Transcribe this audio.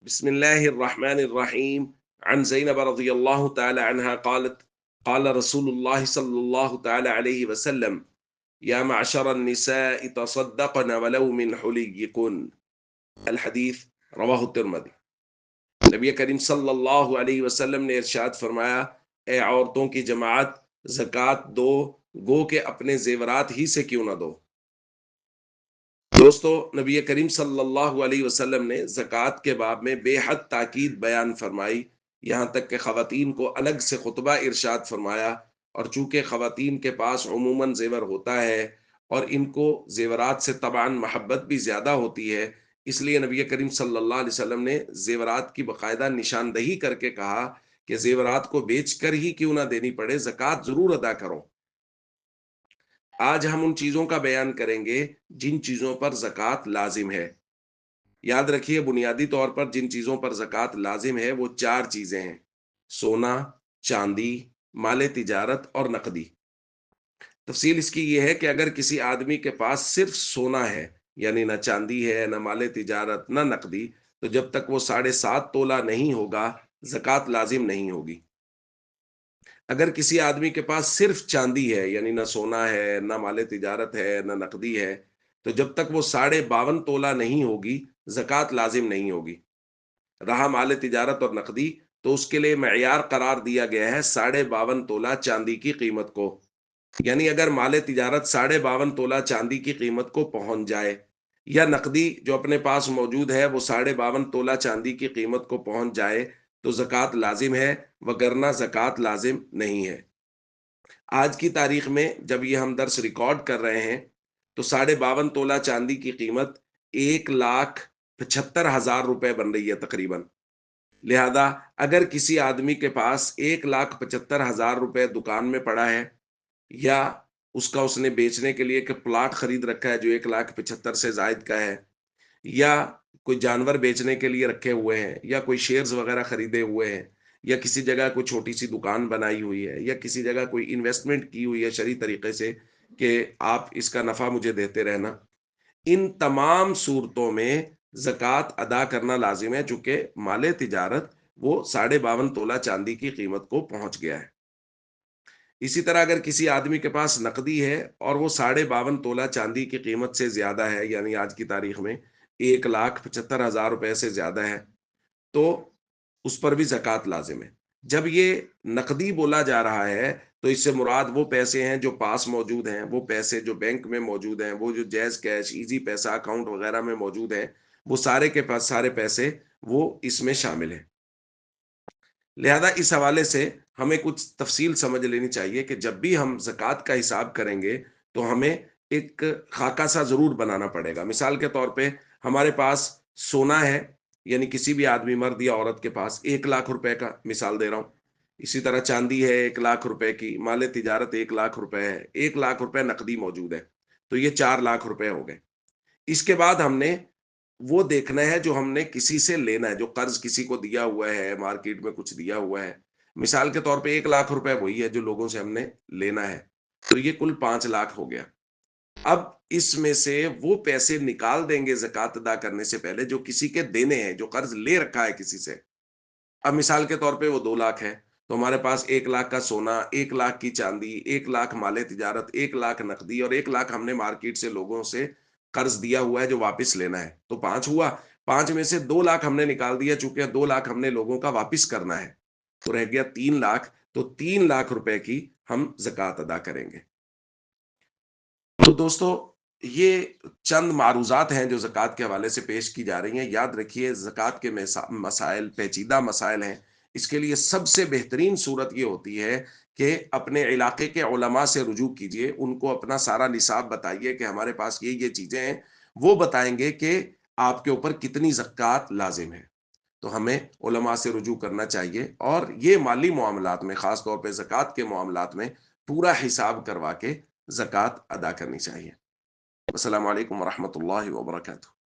بسم الله الرحمن الرحيم عن زينب رضي الله تعالى عنها قالت قال رسول الله صلى الله تعالى عليه وسلم يا معشر النساء تصدقن ولو من حليكن الحديث رواه الترمذی۔ نبی کریم صلی اللہ علیہ وسلم نے ارشاد فرمایا، اے عورتوں کی جماعت، زکوٰۃ دو، گو کہ اپنے زیورات ہی سے کیوں نہ دو۔ دوستو، نبی کریم صلی اللہ علیہ وسلم نے زکوٰۃ کے باب میں بے حد تاکید بیان فرمائی، یہاں تک کہ خواتین کو الگ سے خطبہ ارشاد فرمایا۔ اور چونکہ خواتین کے پاس عموماً زیور ہوتا ہے اور ان کو زیورات سے طبعاً محبت بھی زیادہ ہوتی ہے، اس لیے نبی کریم صلی اللہ علیہ وسلم نے زیورات کی باقاعدہ نشاندہی کر کے کہا کہ زیورات کو بیچ کر ہی کیوں نہ دینی پڑے، زکوٰۃ ضرور ادا کرو۔ آج ہم ان چیزوں کا بیان کریں گے جن چیزوں پر زکوٰۃ لازم ہے۔ یاد رکھیے، بنیادی طور پر جن چیزوں پر زکوٰۃ لازم ہے وہ چار چیزیں ہیں: سونا، چاندی، مال تجارت اور نقدی۔ تفصیل اس کی یہ ہے کہ اگر کسی آدمی کے پاس صرف سونا ہے، یعنی نہ چاندی ہے، نہ مال تجارت، نہ نقدی، تو جب تک وہ 7.5 تولہ نہیں ہوگا زکوٰۃ لازم نہیں ہوگی۔ اگر کسی آدمی کے پاس صرف چاندی ہے، یعنی نہ سونا ہے، نہ مال تجارت ہے، نہ نقدی ہے، تو جب تک وہ 52.5 تولہ نہیں ہوگی زکوٰۃ لازم نہیں ہوگی۔ رہا مال تجارت اور نقدی، تو اس کے لیے معیار قرار دیا گیا ہے 52.5 تولہ چاندی کی قیمت کو۔ یعنی اگر مال تجارت 52.5 تولہ چاندی کی قیمت کو پہنچ جائے، یا نقدی جو اپنے پاس موجود ہے وہ 52.5 تولہ چاندی کی قیمت کو پہنچ جائے، تو زکوٰۃ لازم ہے، وگرنہ زکوٰۃ لازم نہیں ہے۔ آج کی تاریخ میں جب یہ ہم درس ریکارڈ کر رہے ہیں تو 52.5 تولہ چاندی کی قیمت 1,75,000 روپے بن رہی ہے تقریباً۔ لہذا اگر کسی آدمی کے پاس 1,75,000 روپے دکان میں پڑا ہے، یا اس نے بیچنے کے لیے ایک پلاٹ خرید رکھا ہے جو 1,75,000 سے زائد کا ہے، یا کوئی جانور بیچنے کے لیے رکھے ہوئے ہیں، یا کوئی شیئرز وغیرہ خریدے ہوئے ہیں، یا کسی جگہ کوئی چھوٹی سی دکان بنائی ہوئی ہے، یا کسی جگہ کوئی انویسٹمنٹ کی ہوئی ہے شرعی طریقے سے کہ آپ اس کا نفع مجھے دیتے رہنا، ان تمام صورتوں میں زکوٰۃ ادا کرنا لازم ہے، چونکہ مال تجارت وہ 52.5 تولہ چاندی کی قیمت کو پہنچ گیا ہے۔ اسی طرح اگر کسی آدمی کے پاس نقدی ہے اور وہ 52.5 تولہ چاندی کی قیمت سے زیادہ ہے، یعنی آج کی تاریخ میں 1,75,000 روپے سے زیادہ ہے، تو اس پر بھی زکوٰۃ لازم ہے۔ جب یہ نقدی بولا جا رہا ہے تو اس سے مراد وہ پیسے ہیں جو پاس موجود ہیں، وہ پیسے جو بینک میں موجود ہیں، وہ جو جیز کیش، ایزی پیسہ اکاؤنٹ وغیرہ میں موجود ہیں، وہ سارے کے پاس سارے پیسے وہ اس میں شامل ہیں۔ لہذا اس حوالے سے ہمیں کچھ تفصیل سمجھ لینی چاہیے کہ جب بھی ہم زکوٰۃ کا حساب کریں گے تو ہمیں ایک خاکہ سا ضرور بنانا پڑے گا۔ مثال کے طور پہ ہمارے پاس سونا ہے، یعنی کسی بھی آدمی، مرد یا عورت کے پاس 1,00,000 روپے کا، مثال دے رہا ہوں۔ اسی طرح چاندی ہے 1,00,000 روپے کی، مال تجارت 1,00,000 روپے ہے، 1,00,000 روپے نقدی موجود ہے، تو یہ 4,00,000 روپے ہو گئے۔ اس کے بعد ہم نے وہ دیکھنا ہے جو ہم نے کسی سے لینا ہے، جو قرض کسی کو دیا ہوا ہے، مارکیٹ میں کچھ دیا ہوا ہے۔ مثال کے طور پہ 1,00,000 روپے وہی ہے جو لوگوں سے ہم نے لینا ہے، تو یہ کل 5,00,000 ہو گیا۔ اب اس میں سے وہ پیسے نکال دیں گے زکوٰۃ ادا کرنے سے پہلے جو کسی کے دینے ہیں، جو قرض لے رکھا ہے کسی سے۔ اب مثال کے طور پہ وہ 2,00,000 ہے، تو ہمارے پاس 1,00,000 کا سونا، 1,00,000 کی چاندی، 1,00,000 مال تجارت، 1,00,000 نقدی اور 1,00,000 ہم نے مارکیٹ سے لوگوں سے قرض دیا ہوا ہے جو واپس لینا ہے، تو 5 ہوا۔ 5 میں سے 2,00,000 ہم نے نکال دیا، چونکہ 2,00,000 ہم نے لوگوں کا واپس کرنا ہے، تو رہ گیا 3,00,000۔ تو 3,00,000 روپے کی ہم زکوٰۃ ادا کریں گے۔ تو دوستو، یہ چند معروضات ہیں جو زکوٰۃ کے حوالے سے پیش کی جا رہی ہیں۔ یاد رکھیے، زکوٰۃ کے مسائل پیچیدہ مسائل ہیں۔ اس کے لیے سب سے بہترین صورت یہ ہوتی ہے کہ اپنے علاقے کے علماء سے رجوع کیجئے، ان کو اپنا سارا نصاب بتائیے کہ ہمارے پاس یہ چیزیں ہیں، وہ بتائیں گے کہ آپ کے اوپر کتنی زکوٰۃ لازم ہے۔ تو ہمیں علماء سے رجوع کرنا چاہیے، اور یہ مالی معاملات میں، خاص طور پہ زکوٰۃ کے معاملات میں، پورا حساب کروا کے زکوٰۃ ادا کرنی چاہیے۔ السلام علیکم ورحمۃ اللہ وبرکاتہ۔